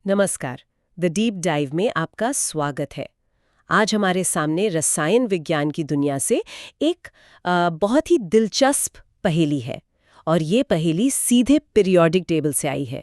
नमस्कार। The deep dive में आपका स्वागत है। आज हमारे सामने रसायन विज्ञान की दुनिया से एक बहुत ही दिलचस्प पहेली है और ये पहेली सीधे पीरियोडिक टेबल से आई है।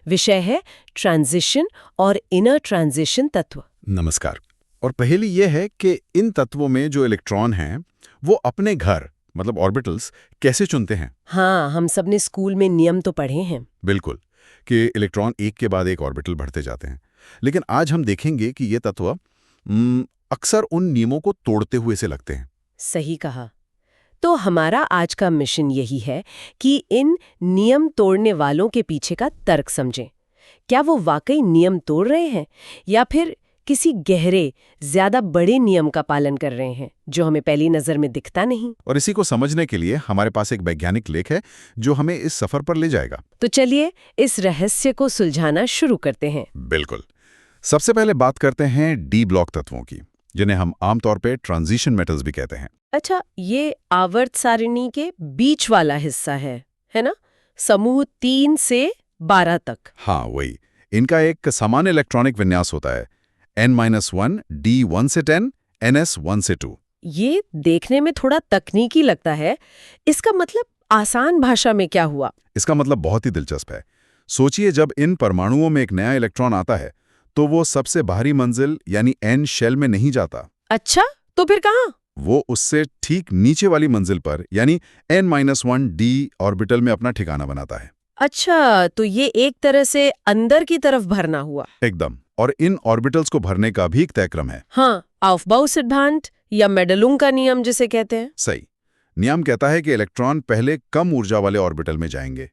विषय है ट्रांजिशन और इनर ट्रांजिशन तत्व। नमस्कार। और पहेली यह है कि इन तत्वों में जो इलेक्ट्रॉन हैं वो अपने घर मतलब ऑर्बिटल्स कैसे चुनते हैं। हाँ, हम सब ने स्कूल में नियम तो पढ़े हैं। बिल्कुल, कि इलेक्ट्रॉन एक के बाद एक ऑर्बिटल बढ़ते जाते हैं। लेकिन आज हम देखेंगे कि ये तत्व अक्सर उन नियमों को तोड़ते हुए से लगते हैं। सही कहा। तो हमारा आज का मिशन यही है कि इन नियम तोड़ने वालों के पीछे का तर्क समझें। क्या वो वाकई नियम तोड़ रहे हैं या फिर किसी गहरे, ज्यादा बड़े नियम का पालन कर रहे हैं जो हमें पहली नजर में दिखता नहीं। और इसी को समझने के लिए हमारे पास एक वैज्ञानिक लेख है जो हमें इस सफर पर ले जाएगा। तो चलिए इस रहस्य को सुलझाना शुरू करते हैं। बिल्कुल। सबसे पहले बात करते हैं डी ब्लॉक तत्वों की, जिन्हें हम आमतौर पे ट्रांजिशन मेटल्स भी कहते हैं। अच्छा, ये आवर्त सारिणी के बीच वाला हिस्सा है ना? समूह 3 से 12 तक। हाँ, वही। इनका एक सामान्य इलेक्ट्रॉनिक विन्यास होता है N-1, D1 से 10, NS1 से 2। ये देखने में थोड़ा तकनीकी लगता है। इसका मतलब आसान भाषा में क्या हुआ? इसका मतलब बहुत ही दिलचस्प है। सोचिए, जब इन परमाणुओं में एक नया इलेक्ट्रॉन आता है तो वो सबसे बाहरी मंजिल यानी N शेल में नहीं जाता। अच्छा, तो फिर कहाँ? वो उससे ठीक नीचे वाली मंजिल पर यानी N-1 D ऑर्बिटल में अपना ठिकाना बनाता है। अच्छा, तो ये एक तरह से अंदर की तरफ भरना हुआ। एकदम। और इन ऑर्बिटल्स को भरने का भी एक तय क्रम है। हाँ, aufbau सिद्धांत या मेडलुंग का नियम जिसे कहते हैं। सही। नियम कहता है कि इलेक्ट्रॉन पहले कम ऊर्जा वाले ऑर्बिटल में जाएंगे।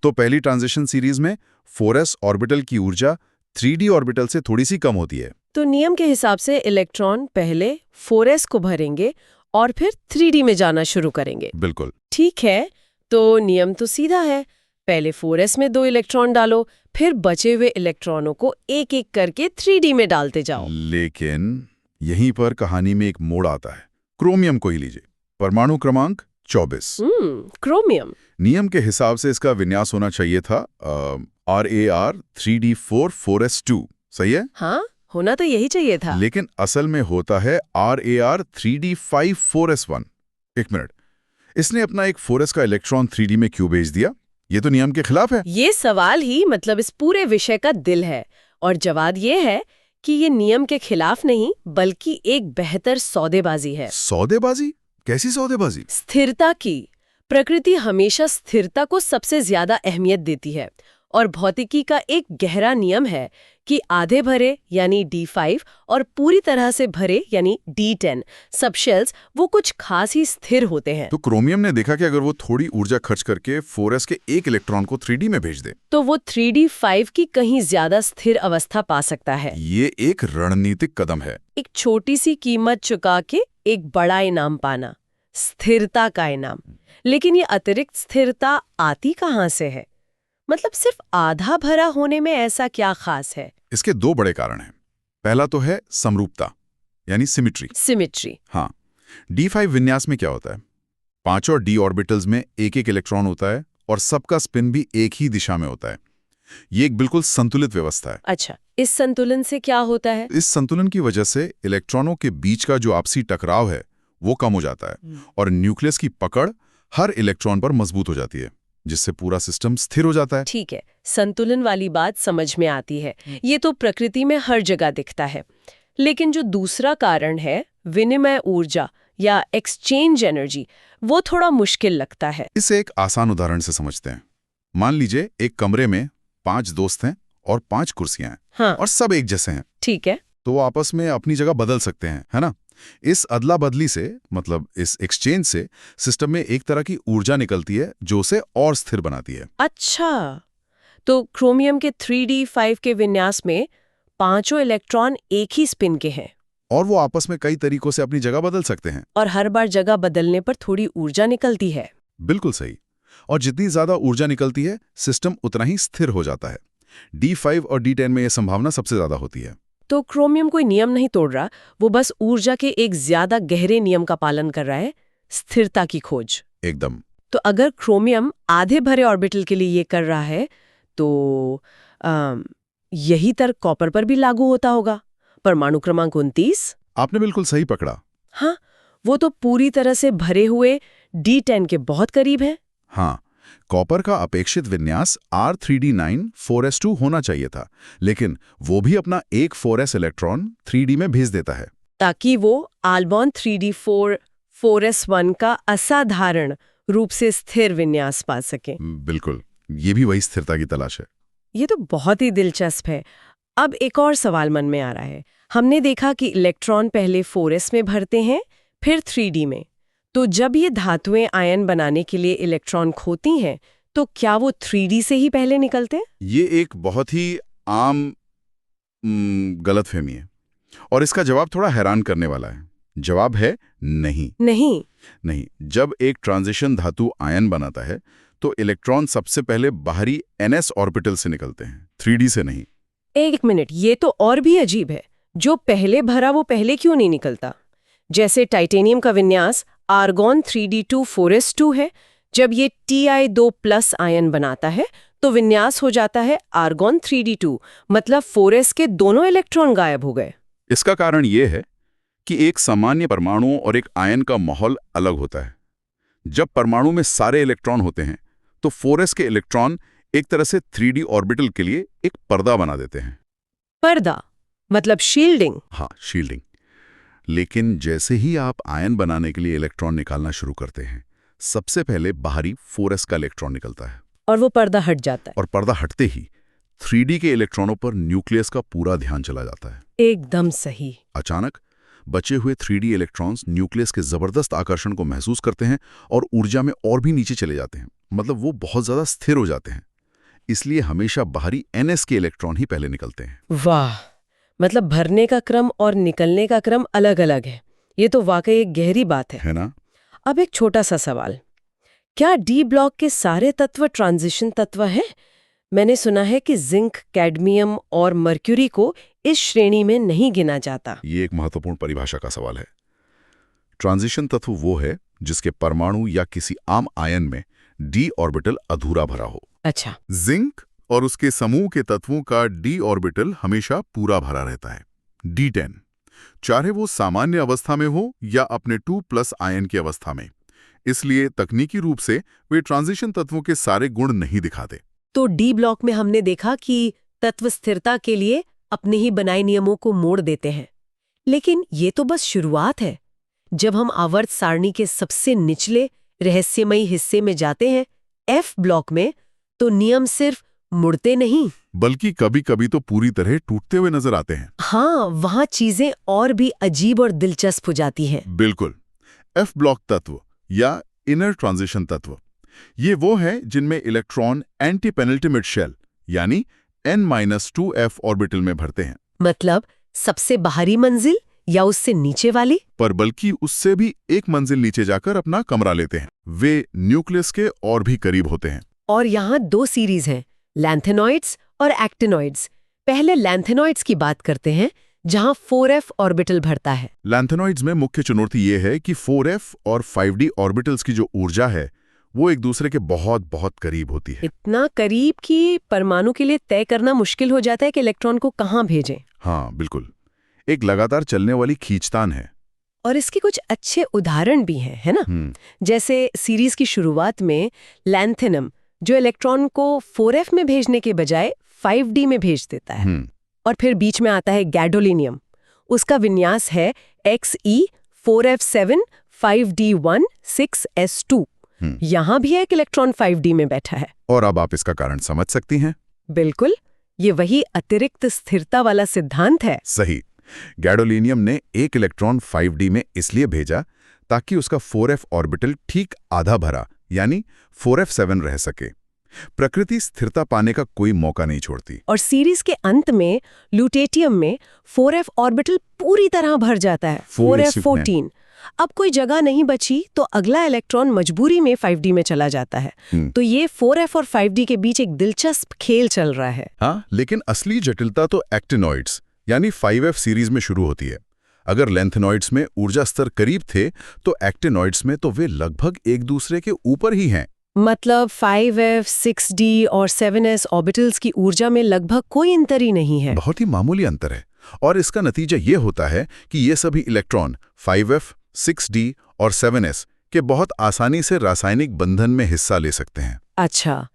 तो पहली ट्रांजिशन सीरीज में 4s ऑर्बिटल की ऊर्जा 3d ऑर्बिटल से थोड़ी सी कम होती है। तो नियम के हिसाब से इलेक्ट्रॉन पहले 4s को भरेंगे और फिर 3d में जाना शुरू करेंगे। बिल्कुल। ठीक है, तो नियम तो सीधा है। पहले 4s में 2 इलेक्ट्रॉन डालो, फिर बचे हुए इलेक्ट्रॉनों को एक एक करके 3d में डालते जाओ। लेकिन यहीं पर कहानी में एक मोड़ आता है। क्रोमियम को ही लीजिए, परमाणु क्रमांक 24। क्रोमियम। नियम के हिसाब से इसका विन्यास होना चाहिए था RAR 3d4 4s2। सही है? हाँ, होना तो यही चाहिए था। लेकिन असल में होता है RAR 3d5 4s1। एक मिनट, इसने अपना एक 4s का इलेक्ट्रॉन 3d में क्यों भेज दिया? ये तो नियम के खिलाफ है। ये सवाल ही मतलब इस पूरे विषय का दिल है और जवाब ये है कि ये नियम के खिलाफ नहीं बल्कि एक बेहतर सौदेबाजी है। सौदेबाजी? कैसी सौदेबाजी? स्थिरता की। प्रकृति हमेशा स्थिरता को सबसे ज्यादा अहमियत देती है और भौतिकी का एक गहरा नियम है कि आधे भरे यानी D5 और पूरी तरह से भरे यानी D10 सब शेल्स वो कुछ खास ही स्थिर होते हैं। तो क्रोमियम ने देखा कि अगर वो थोड़ी ऊर्जा खर्च करके 4s के एक इलेक्ट्रॉन को 3d में भेज दे तो वो 3d5 की कहीं ज्यादा स्थिर अवस्था पा सकता है। ये एक रणनीतिक कदम है। एक छोटी सी कीमत चुका के एक बड़ा इनाम पाना, स्थिरता का इनाम। लेकिन ये अतिरिक्त स्थिरता आती कहाँ से है? मतलब सिर्फ आधा भरा होने में ऐसा क्या खास है? इसके दो बड़े कारण हैं। पहला तो है समरूपता यानी सिमिट्री। हाँ, D5 विन्यास में क्या होता है? 5 और D ऑर्बिटल्स में एक एक इलेक्ट्रॉन होता है और सबका स्पिन भी एक ही दिशा में होता है। ये एक बिल्कुल संतुलित व्यवस्था है। अच्छा, इस संतुलन से क्या होता है? इस संतुलन की वजह से इलेक्ट्रॉनों के बीच का जो आपसी टकराव है वो कम हो जाता है और न्यूक्लियस की पकड़ हर इलेक्ट्रॉन पर मजबूत हो जाती है, जिससे पूरा सिस्टम स्थिर हो जाता है। ठीक है, संतुलन वाली बात समझ में आती है। ये तो प्रकृति में हर जगह दिखता है। लेकिन जो दूसरा कारण है, विनिमय ऊर्जा या एक्सचेंज एनर्जी, वो थोड़ा मुश्किल लगता है। इसे एक आसान उदाहरण से समझते हैं। मान लीजिए एक कमरे में 5 दोस्त हैं और 5 कुर्सियां हैं। हाँ। और सब एक जैसे हैं। ठीक है। तो वो आपस में अपनी जगह बदल सकते हैं, है ना? इस अदला बदली से मतलब इस एक्सचेंज से सिस्टम में एक तरह की ऊर्जा निकलती है जो उसे और स्थिर बनाती है। अच्छा, तो क्रोमियम के 3d5 के विन्यास में 5 इलेक्ट्रॉन एक ही स्पिन के हैं और वो आपस में कई तरीकों से अपनी जगह बदल सकते हैं। और हर बार जगह बदलने पर थोड़ी ऊर्जा निकलती है। बिल्कुल सही। और जितनी ज्यादा ऊर्जा निकलती है सिस्टम उतना ही स्थिर हो जाता है। D5 और D10 में यह संभावना सबसे ज्यादा होती है। तो क्रोमियम कोई नियम नहीं तोड़ रहा, वो बस ऊर्जा के एक ज्यादा गहरे नियम का पालन कर रहा है, स्थिरता की खोज। एकदम। तो अगर क्रोमियम आधे भरे ऑर्बिटल के लिए ये कर रहा है तो यही तर्क कॉपर पर भी लागू होता होगा। परमाणु क्रमांक 29? आपने बिल्कुल सही पकड़ा। हाँ, वो तो पूरी तरह से भरे हुए D10 के बहुत करीब है। हाँ, कॉपर का अपेक्षित विन्यास R3D9 4s2 होना चाहिए था, लेकिन वो भी अपना एक 4s इलेक्ट्रॉन 3D में भेज देता है, ताकि वो आल्बॉन 3D4 4s1 का असाधारण रूप से स्थिर विन्यास पा सके। बिल्कुल, ये भी वही स्थिरता की तलाश है। ये तो बहुत ही दिलचस्प है। अब एक और सवाल मन में आ रहा है। हमने देखा कि इलेक्ट्रॉन पहले 4s में भरते हैं, फिर 3D में। तो जब ये धातुएं आयन बनाने के लिए इलेक्ट्रॉन खोती हैं, तो क्या वो 3D से ही पहले निकलते हैं? ये एक बहुत ही आम गलतफहमी है, और इसका जवाब थोड़ा हैरान करने वाला है। जवाब है नहीं। नहीं, जब एक ट्रांजिशन धातु आयन बनाता है, तो इलेक्ट्रॉन सबसे पहले बाहरी ns ऑर्बिटल से निकलते हैं, 3D से नहीं। एक मिनट, ये तो और भी अजीब है। जो पहले भरा वो पहले क्यों नहीं निकलता? जैसे टाइटेनियम का विन्यास आर्गॉन 3D2 4s2 है। जब ये Ti2+ आयन बनाता है तो विन्यास हो जाता है आर्गॉन 3D2, मतलब 4s के दोनों इलेक्ट्रॉन गायब हो गए। इसका कारण ये है कि एक सामान्य परमाणु और एक आयन का माहौल अलग होता है। जब परमाणु में सारे इलेक्ट्रॉन होते हैं, तो 4s के इलेक्ट्रॉन एक तरह से 3D ऑर्बिटल के लिए एक पर्दा बना देते हैं। पर्दा मतलब शील्डिंग? हाँ, शील्डिंग। लेकिन जैसे ही आप आयन बनाने के लिए इलेक्ट्रॉन निकालना शुरू करते हैं, सबसे पहले बाहरी 4s का इलेक्ट्रॉन निकलता है, और वो पर्दा हट जाता है। और पर्दा हटते ही 3D के इलेक्ट्रॉनों पर न्यूक्लियस का पूरा ध्यान चला जाता है। एकदम सही। अचानक बचे हुए 3D इलेक्ट्रॉन्स न्यूक्लियस के जबरदस्त आकर्षण को महसूस करते हैं और ऊर्जा में और भी नीचे चले जाते हैं, मतलब वो बहुत ज्यादा स्थिर हो जाते हैं। इसलिए हमेशा बाहरी ns के इलेक्ट्रॉन ही पहले निकलते हैं। वाह, मतलब भरने का क्रम और निकलने का क्रम अलग अलग है। ये तो वाकई एक गहरी बात है ना? अब एक छोटा सा सवाल, क्या डी ब्लॉक के सारे तत्व ट्रांजिशन तत्व हैं? मैंने सुना है कि जिंक, कैडमियम और मर्क्यूरी को इस श्रेणी में नहीं गिना जाता। ये एक महत्वपूर्ण परिभाषा का सवाल है। ट्रांजिशन तत्व वो है जिसके परमाणु या किसी आम आयन में d ऑर्बिटल अधूरा भरा हो। अच्छा। जिंक और उसके समूह के तत्वों का d ऑर्बिटल हमेशा पूरा भरा रहता है, D10, चाहे वो सामान्य अवस्था में हो या अपने 2+ आयन की अवस्था में। इसलिए तकनीकी रूप से वे ट्रांजिशन तत्वों के सारे गुण नहीं दिखाते। तो डी ब्लॉक में हमने देखा कि तत्व स्थिरता के लिए अपने ही बनाए नियमों को मोड़ देते हैं, लेकिन ये तो बस शुरुआत है। जब हम आवर्त सारणी के सबसे निचले रहस्यमयी हिस्से में जाते हैं, F ब्लॉक में, तो नियम सिर्फ मुड़ते नहीं बल्कि कभी-कभी तो पूरी तरह टूटते हुए नजर आते हैं। हाँ, वहाँ चीजें और भी अजीब और दिलचस्प हो जाती हैं। बिल्कुल। F ब्लॉक तत्व या इनर ट्रांजिशन तत्व, ये वो है जिनमें इलेक्ट्रॉन एंटी पेनल्टिमेट शेल यानी n-2f ऑर्बिटल में भरते हैं। मतलब सबसे बाहरी मंजिल या उससे नीचे वाली? पर बल्कि उससे भी एक मंजिल नीचे जाकर अपना कमरा लेते हैं। वे न्यूक्लियस के और भी करीब होते हैं। और यहाँ 2 सीरीज हैं, लैंथेनॉइड्स और एक्टिनॉइड्स। पहले लैंथेनॉइड्स की बात करते हैं, जहाँ 4f ऑर्बिटल भरता है। लैंथेनॉइड्स में मुख्य चुनौती ये है कि 4f और 5d ऑर्बिटल्स की जो ऊर्जा है वो एक दूसरे के बहुत बहुत करीब होती है। इतना करीब कि परमाणु के लिए तय करना मुश्किल हो जाता है कि इलेक्ट्रॉन को कहाँ भेजें। हाँ, बिल्कुल। एक लगातार चलने वाली खींचतान है। और इसके कुछ अच्छे उदाहरण भी हैं, है ना? जैसे सीरीज की शुरुआत में लैंथेनम, जो इलेक्ट्रॉन को 4f में भेजने के बजाय 5d में भेज देता है। और फिर बीच में आता है गैडोलिनियम। उसका विन्यास है Xe4f7 5d1 6s2। यहाँ भी एक इलेक्ट्रॉन 5d में बैठा है। और अब आप इसका कारण समझ सकती हैं? बिल्कुल, ये वही अतिरिक्त स्थिरता वाला सिद्धांत है। सही। गैडोलिनियम ने एक इलेक्ट्रॉन 5d में इसलिए भेजा ताकि उसका 4f ऑर्बिटल ठीक आधा भरा यानी 4f7 रह सके। प्रकृति स्थिरता पाने का कोई मौका नहीं छोड़ती। और सीरीज के अंत में ल्यूटेटियम में 4f ऑर्बिटल पूरी तरह भर जाता है, 4f14। अब कोई जगह नहीं बची तो अगला इलेक्ट्रॉन मजबूरी में 5d में चला जाता है। तो ये 4f और 5d के बीच एक दिलचस्प खेल चल रहा है। हाँ, लेकिन असली जटिलता तो एक्टिनॉइड्स यानी 5f सीरीज में शुरू होती है। अगर लैंथेनॉइड्स में ऊर्जा स्तर करीब थे तो एक्टिनॉइड्स में तो वे लगभग एक दूसरे के ऊपर ही हैं। मतलब 5f, 6d और 7s ऑर्बिटल्स की ऊर्जा में लगभग कोई अंतर ही नहीं है। बहुत ही मामूली अंतर है। और इसका नतीजा ये होता है कि ये सभी इलेक्ट्रॉन 5f, 6d और 7s के बहुत आसानी से रासायनिक बंधन में हिस्सा ले सकते हैं। अच्छा,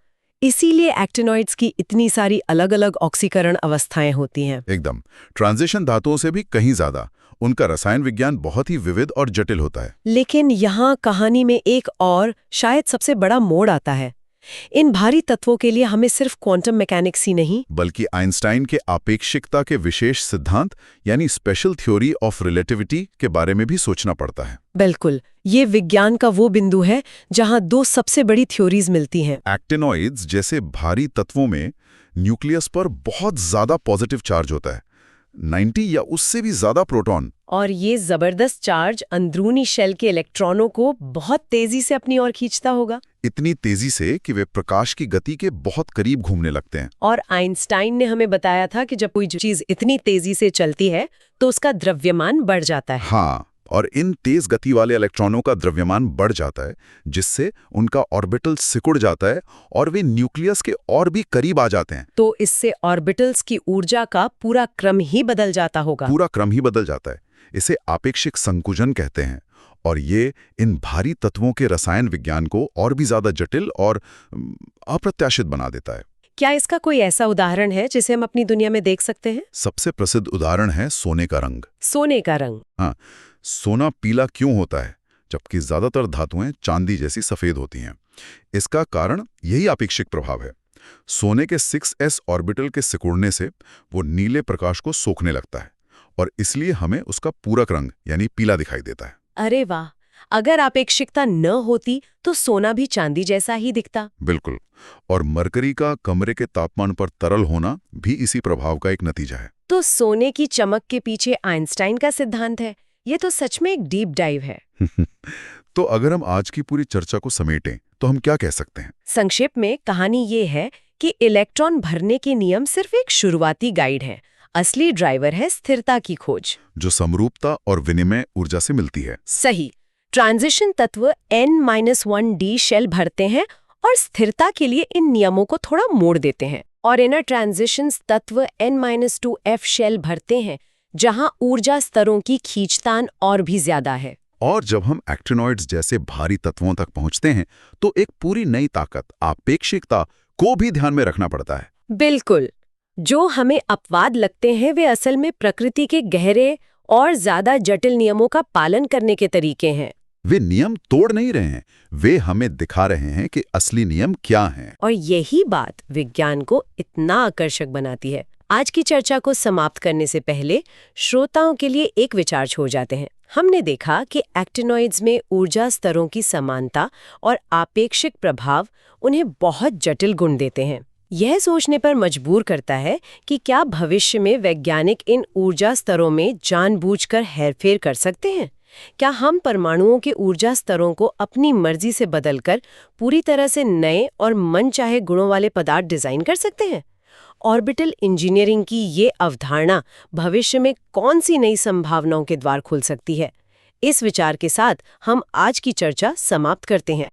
इसीलिए एक्टिनॉइड्स की इतनी सारी अलग-अलग ऑक्सीकरण अवस्थाएं होती हैं। एकदम। ट्रांजिशन धातुओं से भी कहीं ज्यादा उनका रसायन विज्ञान बहुत ही विविध और जटिल होता है। लेकिन यहाँ कहानी में एक और शायद सबसे बड़ा मोड़ आता है। इन भारी तत्वों के लिए हमें सिर्फ क्वांटम मैकेनिक्स ही नहीं बल्कि आइंस्टाइन के आपेक्षिकता के विशेष सिद्धांत यानी स्पेशल थ्योरी ऑफ रिलेटिविटी के बारे में भी सोचना पड़ता है। बिल्कुल, ये विज्ञान का वो बिंदु है जहाँ दो सबसे बड़ी थ्योरीज मिलती हैं। एक्टिनॉइड्स जैसे भारी तत्वों में न्यूक्लियस पर बहुत ज्यादा पॉजिटिव चार्ज होता है, 90 या उससे भी ज्यादा प्रोटॉन। और ये जबरदस्त चार्ज अंदरूनी शेल के इलेक्ट्रॉनों को बहुत तेजी से अपनी ओर खींचता होगा। इतनी तेजी से कि वे प्रकाश की गति के बहुत करीब घूमने लगते हैं। और आइंस्टाइन ने हमें बताया था कि जब कोई चीज इतनी तेजी से चलती है तो उसका द्रव्यमान बढ़ जाता है। हाँ, और इन तेज गति वाले इलेक्ट्रॉनों का द्रव्यमान बढ़ जाता है, जिससे उनका ऑर्बिटल सिकुड़ जाता है और वे न्यूक्लियस के और भी करीब आ जाते हैं। तो इससे ऑर्बिटल्स की ऊर्जा का पूरा क्रम ही बदल जाता होगा। पूरा क्रम ही बदल जाता है। इसे आपेक्षिक संकुचन कहते हैं। और ये इन भारी तत्वों के रसायन विज्ञान को और भी ज्यादा जटिल और अप्रत्याशित बना देता है। क्या इसका कोई ऐसा उदाहरण है जिसे हम अपनी दुनिया में देख सकते हैं? सबसे प्रसिद्ध उदाहरण है सोने का रंग। सोने का रंग? हाँ, सोना पीला क्यों होता है जबकि ज्यादातर धातुएं चांदी जैसी सफेद होती हैं? इसका कारण यही आपेक्षिक प्रभाव है। सोने के 6s ऑर्बिटल के सिकुड़ने से वो नीले प्रकाश को सोखने लगता है और इसलिए हमें उसका पूरक रंग यानी पीला दिखाई देता है। अरे वाह, अगर आपेक्षिकता न होती तो सोना भी चांदी जैसा ही दिखता। बिल्कुल। और मरकरी का कमरे के तापमान पर तरल होना भी इसी प्रभाव का एक नतीजा है। तो सोने की चमक के पीछे आइंस्टाइन का सिद्धांत है। ये तो सच में एक डीप डाइव है। तो अगर हम आज की पूरी चर्चा को समेटें तो हम क्या कह सकते हैं? संक्षेप में कहानी ये है कि इलेक्ट्रॉन भरने के नियम सिर्फ एक शुरुआती गाइड है। असली ड्राइवर है स्थिरता की खोज, जो समरूपता और विनिमय ऊर्जा से मिलती है। सही। ट्रांजिशन तत्व n-1d शेल भरते हैं और स्थिरता के लिए इन नियमों को थोड़ा मोड़ देते हैं। और इनर ट्रांजिशंस तत्व n-2f शेल भरते हैं, जहां ऊर्जा स्तरों की खींचतान और भी ज्यादा है। और जब हम एक्टिनॉइड्स जैसे भारी तत्वों तक पहुंचते हैं तो एक पूरी नई ताकत, आपेक्षिकता, को भी ध्यान में रखना पड़ता है। बिल्कुल। जो हमें अपवाद लगते हैं वे असल में प्रकृति के गहरे और ज्यादा जटिल नियमों का पालन करने के तरीके हैं। वे नियम तोड़ नहीं रहे हैं, वे हमें दिखा रहे हैं कि असली नियम क्या हैं। और यही बात विज्ञान को इतना आकर्षक बनाती है। आज की चर्चा को समाप्त करने से पहले श्रोताओं के लिए एक विचार छोड़ जाते हैं। हमने देखा कि एक्टिनॉइड्स में ऊर्जा स्तरों की समानता और आपेक्षिक प्रभाव उन्हें बहुत जटिल गुण देते हैं। यह सोचने पर मजबूर करता है कि क्या भविष्य में वैज्ञानिक इन ऊर्जा स्तरों में जानबूझकर हेरफेर कर सकते हैं? क्या हम परमाणुओं के ऊर्जा स्तरों को अपनी मर्जी से बदलकर पूरी तरह से नए और मनचाहे गुणों वाले पदार्थ डिजाइन कर सकते हैं? ऑर्बिटल इंजीनियरिंग की ये अवधारणा भविष्य में कौन सी नई संभावनाओं के द्वार खोल सकती है? इस विचार के साथ हम आज की चर्चा समाप्त करते हैं।